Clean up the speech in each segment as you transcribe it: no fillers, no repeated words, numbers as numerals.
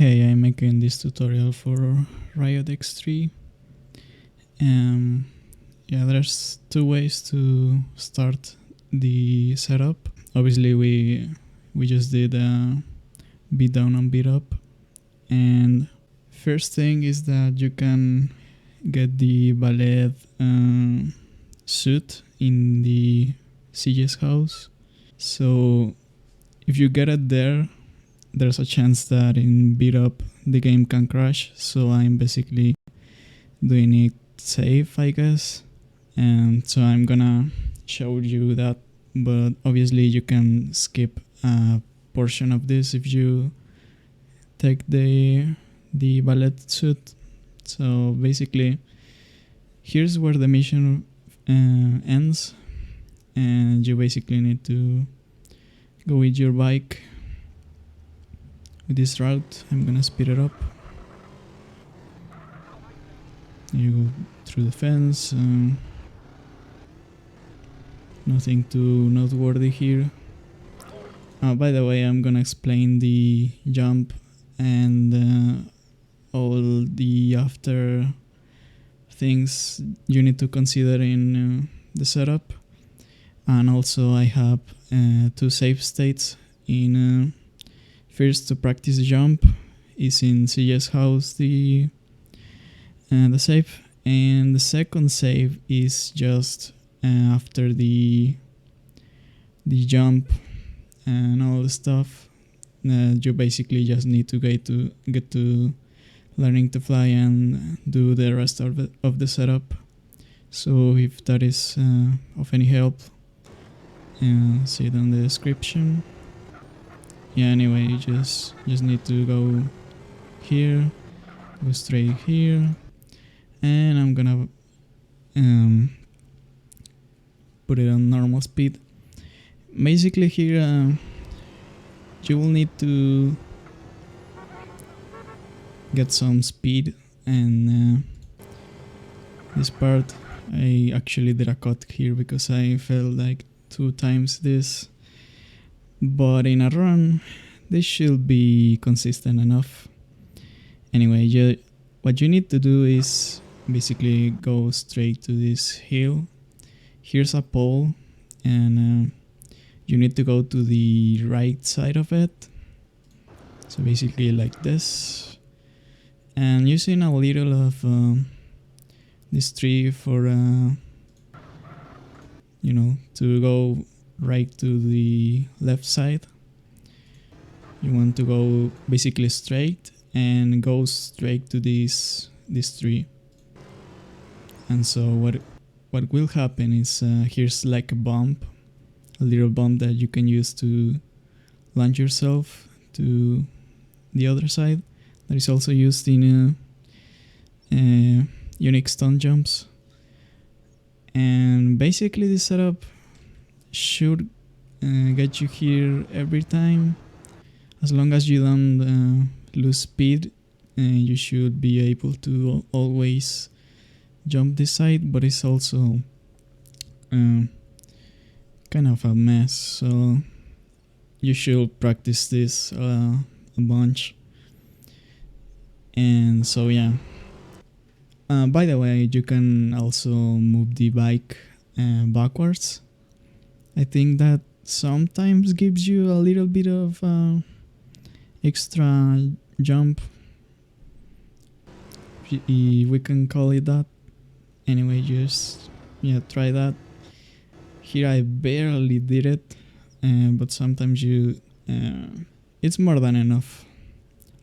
Hey, I'm making this tutorial for Riotx3. Yeah, there's two ways to start the setup. Obviously, we just did beat down and beat up. And first thing is that you can get the ballet suit in the CJ's house. So if you get it there, there's a chance that in beat up the game can crash. So I'm basically doing it safe, I guess. And so I'm gonna show you that, but obviously you can skip a portion of this if you take the ballet suit. So basically, here's where the mission ends, and you basically need to go with your bike with this route. I'm gonna speed it up. You go through the fence. Nothing too noteworthy here. By the way, I'm gonna explain the jump and all the after things you need to consider in the setup. And also I have two save states. In first, to practice jump is in CJ's house, the save, and the second save is just after the jump and all the stuff. You basically just need to get to learning to fly and do the rest of the setup. So if that is of any help, see it in the description. Yeah, anyway, you just need to go here, go straight here, and I'm gonna put it on normal speed. Basically here you will need to get some speed, and this part I actually did a cut here because I felt like 2 times this, but in a run this should be consistent enough. Anyway, what you need to do is basically go straight to this hill. Here's a pole, and you need to go to the right side of it. So basically like this, and using a little of this tree for to go right to the left side. You want to go basically straight and go straight to this tree. And so what will happen is here's like a bump, a little bump that you can use to launch yourself to the other side. That is also used in unique stunt jumps. And basically this setup should get you here every time. As long as you don't lose speed, you should be able to always jump this side, but it's also kind of a mess, so you should practice this a bunch. And so yeah, by the way, you can also move the bike backwards. I think that sometimes gives you a little bit of extra jump, if we can call it that. Anyway, just try that. Here I barely did it, but sometimes it's more than enough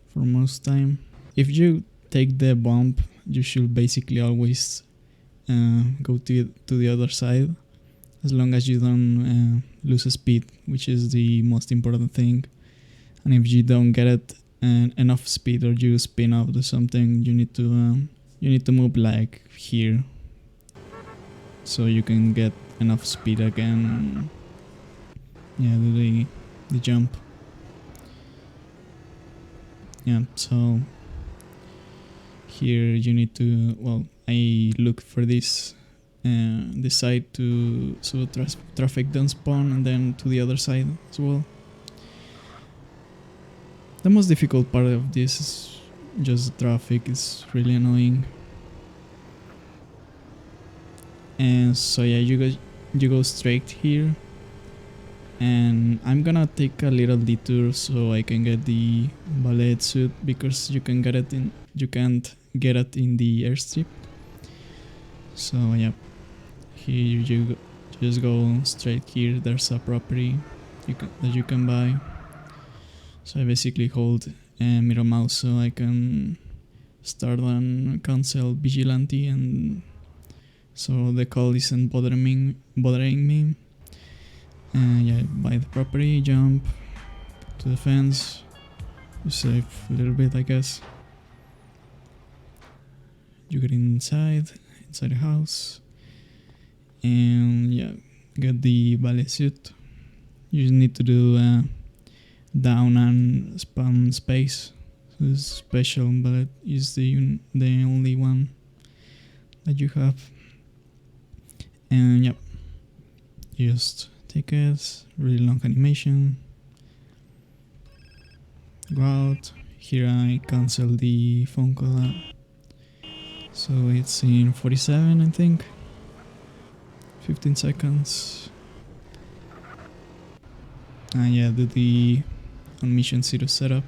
for most time. If you take the bump, you should basically always go to the other side, as long as you don't lose speed, which is the most important thing. And if you don't get it enough speed, or you spin out or something, you need to move like here, so you can get enough speed again. Yeah, do the jump. Yeah, so here you need to, well, I look for this side so traffic don't spawn, and then to the other side as well. The most difficult part of this is just the traffic. It's really annoying. And so yeah, you go straight here, and I'm gonna take a little detour so I can get the ballet suit, because you can't get it in the airstrip. So yeah, here you just go straight here. There's a property that you can buy. So I basically hold middle mouse so I can start and cancel vigilante, and so the call isn't bothering me. And yeah, buy the property, jump to the fence, you save a little bit, I guess. You get inside the house, and yeah, get the ballet suit. You just need to do down and spam space. So it's special, but it's the only one that you have. And yep, just take it. Really long animation. Go out. Here I cancel the phone call. So it's in 47, I think. 15 seconds. And yeah, do the on mission 0 setup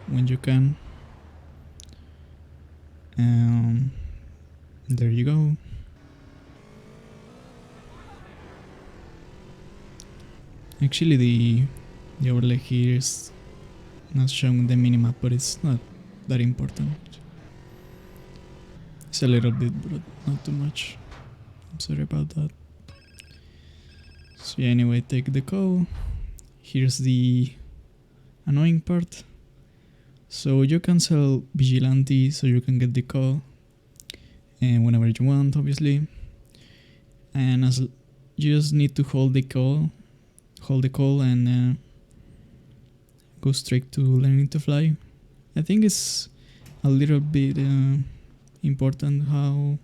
when you can. There you go. Actually, the overlay here is not showing the minimap, but it's not that important. It's a little bit, but not too much. I'm sorry about that. So yeah, anyway, take the call. Here's the annoying part. So you cancel vigilante so you can get the call, and whenever you want, obviously. And as you just need to hold the call and go straight to learning to fly. I think it's a little bit important how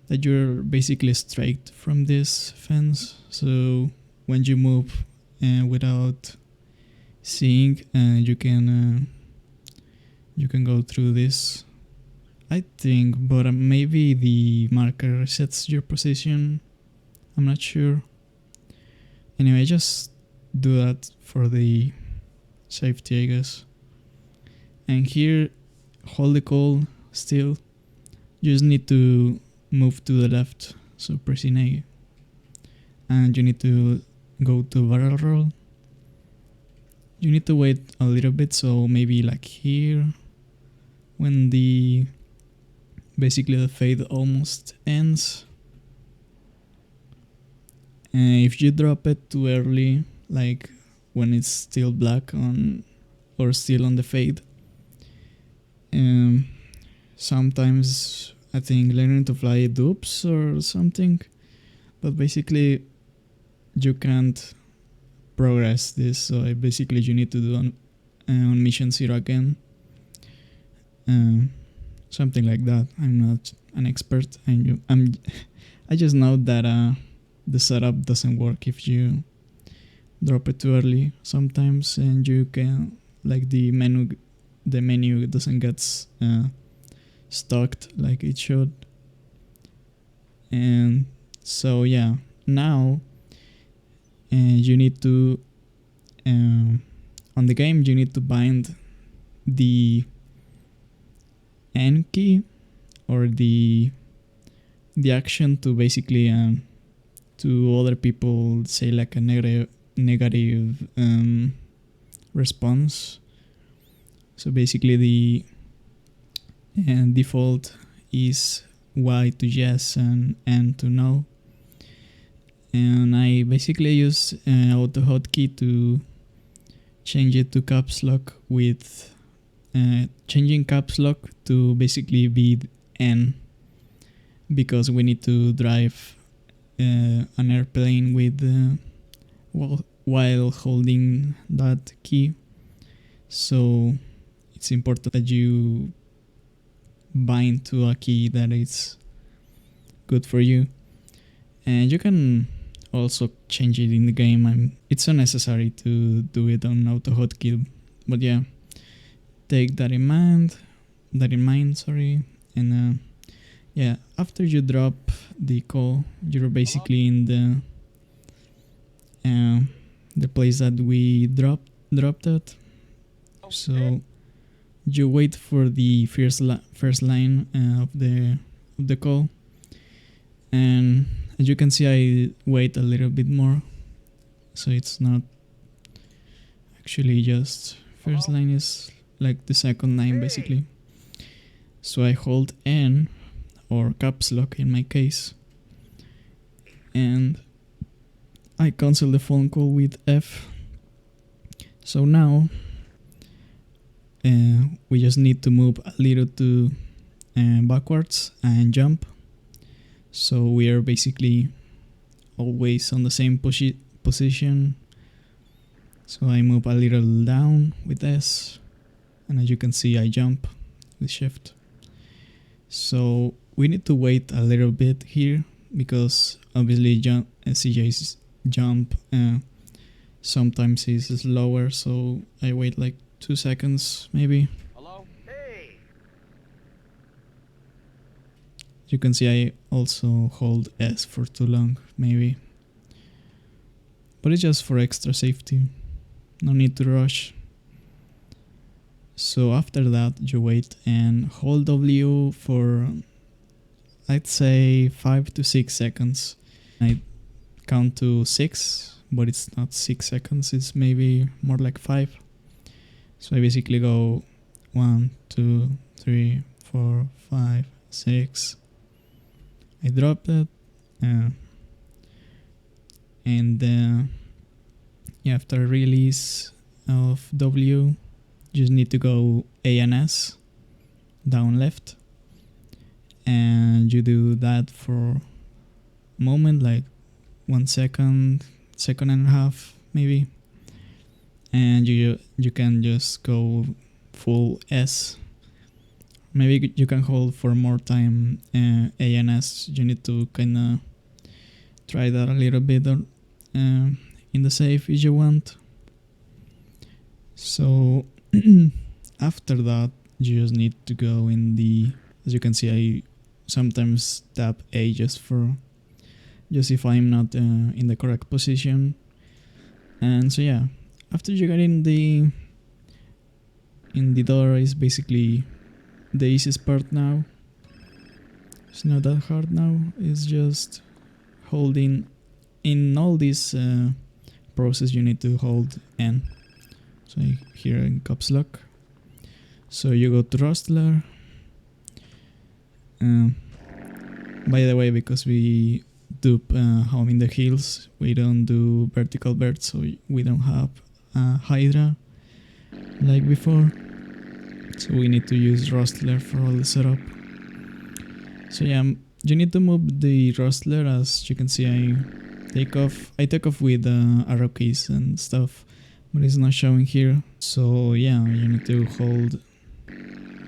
that you're basically straight from this fence. So when you move without seeing, you can go through this, I think, but maybe the marker resets your position. I'm not sure. Anyway, just do that for the safety, I guess. And here, hold the call still. You just need to move to the left, so pressing A. And you need to go to barrel roll. You need to wait a little bit, so maybe like here, when basically the fade almost ends. And if you drop it too early, like when it's still black on or still on the fade, sometimes I think learning to fly dupes or something, but basically you can't progress this, so basically you need to do on mission 0 again, something like that. I'm not an expert. I just know that the setup doesn't work if you drop it too early sometimes, and you can, like, the menu doesn't get stocked like it should. And so yeah, now you need to on the game you need to bind the N key or the action to basically to other people, say like a negative response. So basically the default is Y to yes and N to no. And I basically use auto hotkey to change it to caps lock, with changing caps lock to basically be N, because we need to drive an airplane with while holding that key. So it's important that you bind to a key that is good for you. And you can also change it in the game. It's unnecessary to do it on auto hotkey, but yeah, take that in mind. Sorry, and yeah, after you drop the call, you're basically in the place that we dropped it. So you wait for the first line of the call, and as you can see, I wait a little bit more, so it's not actually just first line, is like the second line basically. So I hold N, or caps lock in my case, and I cancel the phone call with F. So now we just need to move a little to backwards and jump. So we are basically always on the same position. So I move a little down with S, and as you can see, I jump with Shift. So we need to wait a little bit here, because obviously CJ's jump sometimes is slower, so I wait like 2 seconds maybe. Hello? Hey. You can see I also hold S for too long maybe, but it's just for extra safety, no need to rush. So after that you wait and hold W for, I'd say, 5 to 6 seconds. I count to 6, but it's not 6 seconds, it's maybe more like 5. So I basically go 1, 2, 3, 4, 5, 6. I drop it, and yeah, after release of W, you just need to go A and S, down left, and you do that for a moment, like 1 second, second and a half maybe, and you can just go full S. Maybe you can hold for more time A and S. You need to kind of try that a little bit in the save if you want. So after that, you just need to go in the, as you can see, I sometimes tap A just if I'm not in the correct position. And so yeah, after you get in the door is basically the easiest part now. It's not that hard now, it's just holding. In all this process you need to hold N. So here in caps lock. So you go to Rustler. By the way, because we dupe Home in the Hills, we don't do vertical bird, so we don't have Hydra like before. So we need to use Rustler for all the setup. So yeah, you need to move the Rustler. As you can see, I take off with arrow keys and stuff, but it's not showing here. So yeah, you need to hold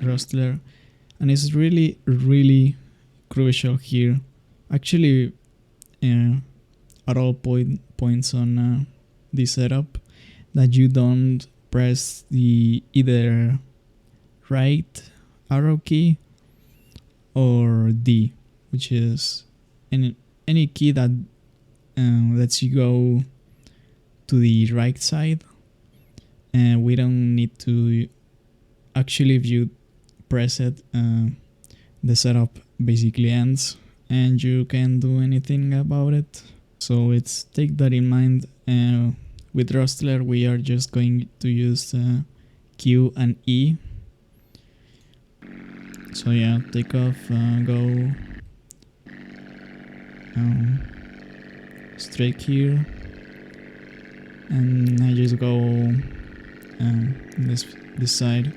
Rustler, and it's really crucial here, actually, at all points on this setup, that you don't press the either right arrow key or D, which is any key that lets you go to the right side. And we don't need to, actually, if you press it, the setup basically ends and you can't do anything about it. So take that in mind. With Rustler we are just going to use Q and E. So yeah, take off, go straight here, and I just go this side.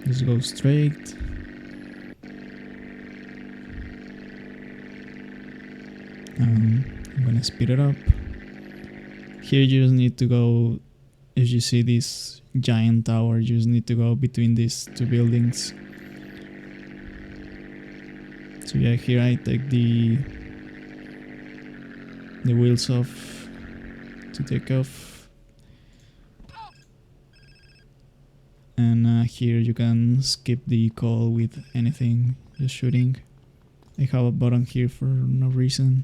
Just go straight. I'm gonna speed it up. Here you just need to go, if you see this giant tower, you just need to go between these two buildings. So yeah, here I take the wheels off to take off, and here you can skip the call with anything, just shooting. I have a button here for no reason.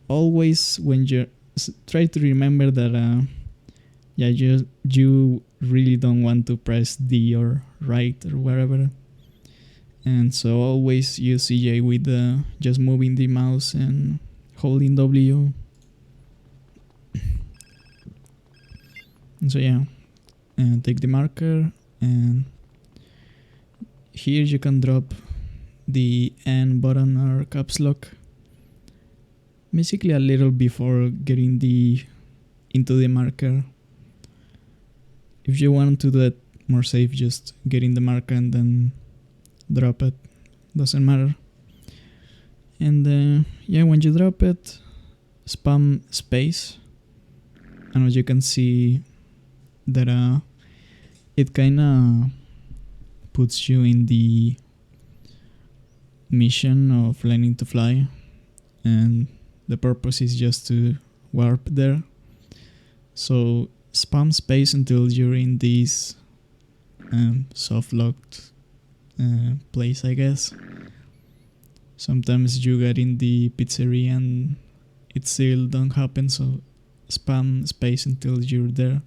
Always when you try to remember that yeah, you really don't want to press D or right or wherever, and so always use CJ with just moving the mouse and holding W. And so yeah, and take the marker, and here you can drop the N button or caps lock basically a little before getting into the marker. If you want to do it more safe, just get in the marker and then drop it, doesn't matter. And yeah, when you drop it, spam space, and as you can see that it kinda puts you in the mission of learning to fly, and the purpose is just to warp there. So spam space until you're in this soft locked place, I guess. Sometimes you get in the pizzeria and it still don't happen, so spam space until you're there.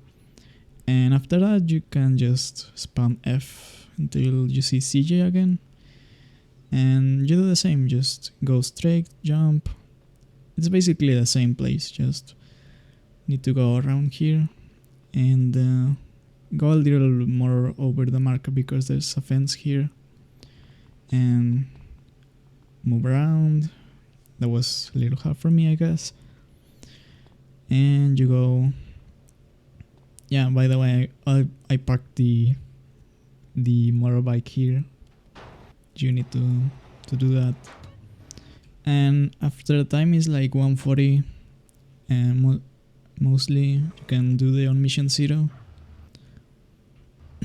And after that you can just spam F until you see CJ again. And you do the same, just go straight, jump. It's basically the same place, just need to go around here and go a little more over the marker because there's a fence here. And move around. That was a little hard for me, I guess. And you go. Yeah, by the way, I parked the motorbike here. You need to do that. And after the time is like 1:40, and mostly you can do the on mission 0.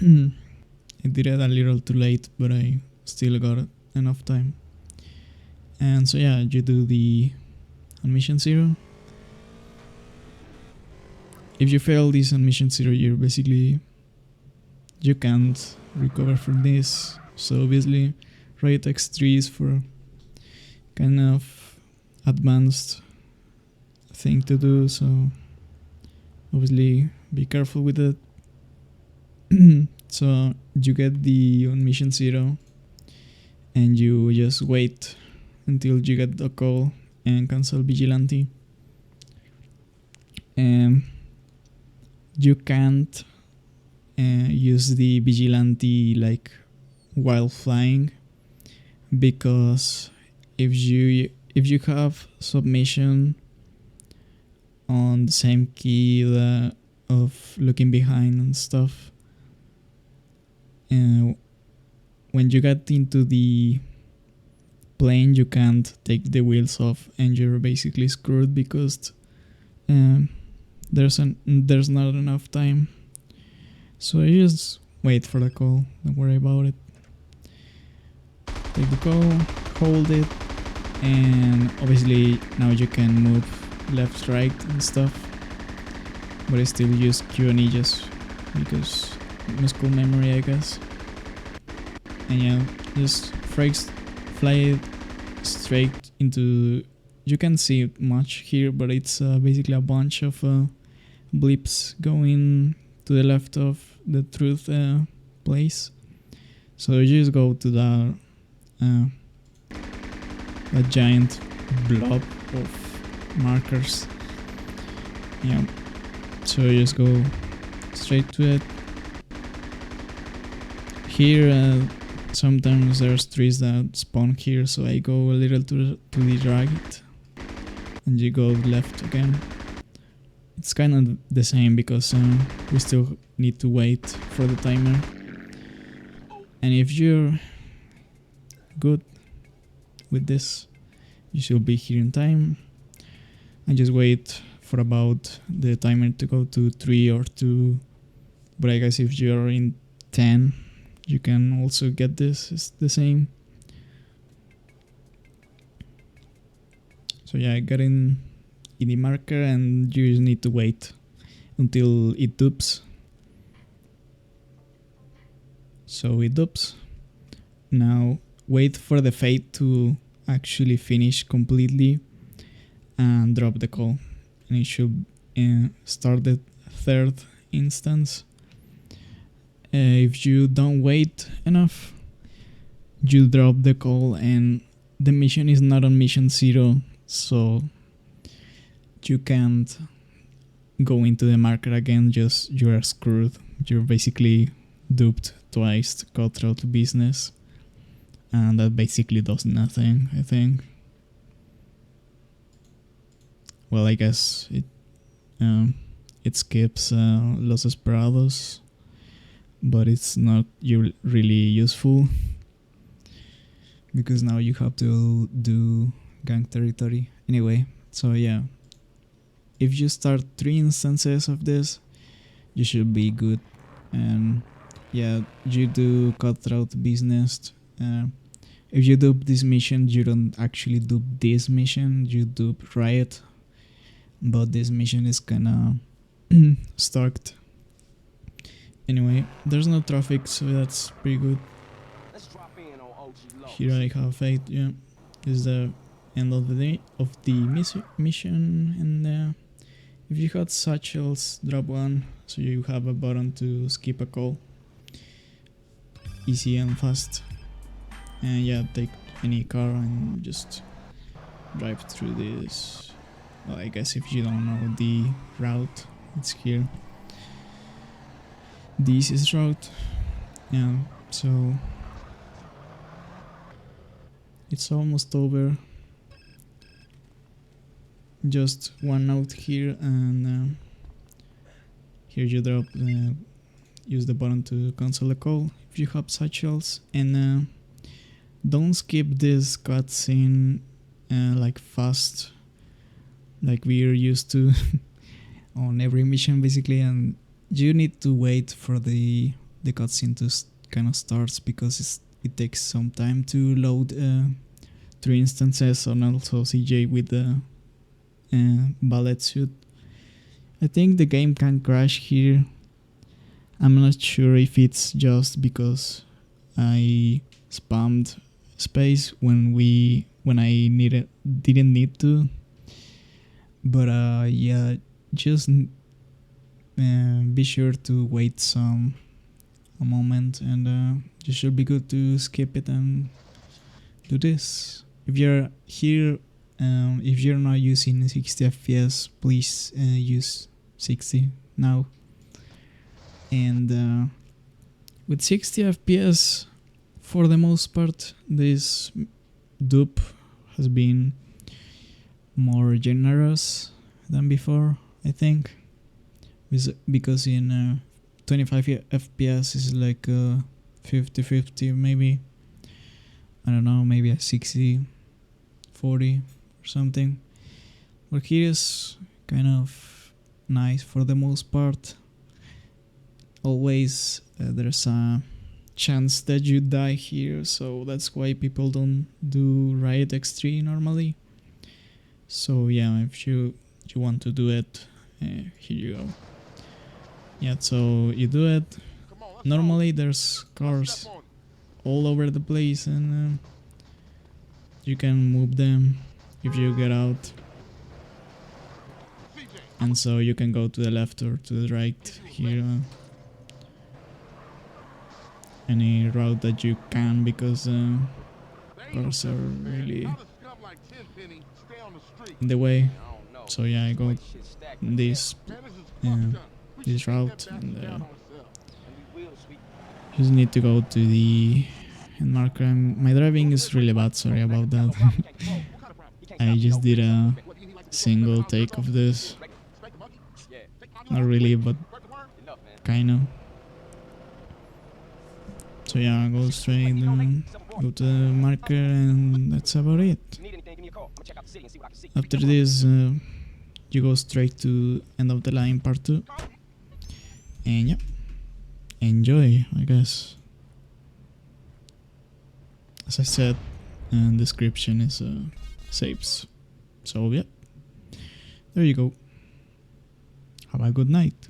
I did it a little too late, but I still got enough time. And so yeah, you do the on mission 0. If you fail this on mission 0, you're basically, you can't recover from this. So obviously Riotx3 is for kind of advanced thing to do, so obviously be careful with it. So you get the on mission 0 and you just wait until you get the call and cancel vigilante. And you can't use the vigilante like while flying, because if you have submission on the same key of looking behind and stuff, when you get into the plane you can't take the wheels off and you're basically screwed because there's not enough time. So you just wait for the call, don't worry about it. Take the call, hold it, and obviously now you can move left, right and stuff, but I still use Q and E just because muscle memory, I guess. And yeah, just fly straight into, you can't see it much here, but it's basically a bunch of blips going to the left of the truth place. So you just go to the a giant blob of markers. Yeah, so you just go straight to it. Here sometimes there's trees that spawn here, so I go a little to the right and you go left again. It's kind of the same because we still need to wait for the timer. And if you're good with this, you should be here in time. And just wait for about the timer to go to 3 or 2. But I guess if you're in 10, you can also get this. It's the same. So yeah, I got in the marker and you just need to wait until it dupes. So it dupes. Now wait for the fate to actually finish completely and drop the call. And it should start the third instance. If you don't wait enough, you drop the call and the mission is not on mission 0, so you can't go into the marker again, just you are screwed. You're basically duped twice, cutthroat business, and that basically does nothing, I think. Well, I guess it skips Los Esperados, but it's not really useful because now you have to do gang territory. Anyway, so yeah, if you start 3 instances of this, you should be good. And yeah, you do cutthroat business. If you dupe this mission, you don't actually dupe this mission, you dupe Riot, but this mission is kinda stuck. Anyway, there's no traffic, so that's pretty good. Here I have fate. Yeah, this is the end of the day of the mission, and if you had satchels, drop one, so you have a button to skip a call. Easy and fast. And yeah, take any car and just drive through this. Well, I guess if you don't know the route, it's here. This is route. Yeah, so it's almost over. Just one note here, and here you drop. Use the button to cancel the call if you have satchels, and don't skip this cutscene like fast, like we're used to on every mission basically, and you need to wait for the cutscene to kind of starts because it takes some time to load 3 instances, and also CJ with the ballet suit. I think the game can crash here. I'm not sure if it's just because I spammed space when I didn't need to, but yeah, just be sure to wait a moment, and you should be good to skip it and do this. If you're here, if you're not using 60 FPS, please use 60 now. And with 60 FPS, for the most part, this dupe has been more generous than before, I think, because in 25 FPS is like 50-50 maybe. I don't know, maybe a 60-40 or something. But here is kind of nice for the most part. Always there's a chance that you die here, so that's why people don't do Riotx3 normally. So yeah, if you want to do it, here you go. Yeah, so you do it. Normally there's cars all over the place, and you can move them if you get out. And so you can go to the left or to the right here. Any route that you can, because cars are really in the way. So yeah, I go this route, and just need to go to the end marker. My driving is really bad, sorry about that. I just did a single take of this. Not really, but kinda. So yeah, go straight, go to the marker, and that's about it. After this, you go straight to end of the line part 2. And yeah, enjoy, I guess. As I said, description is saves. So yeah, there you go. Have a good night.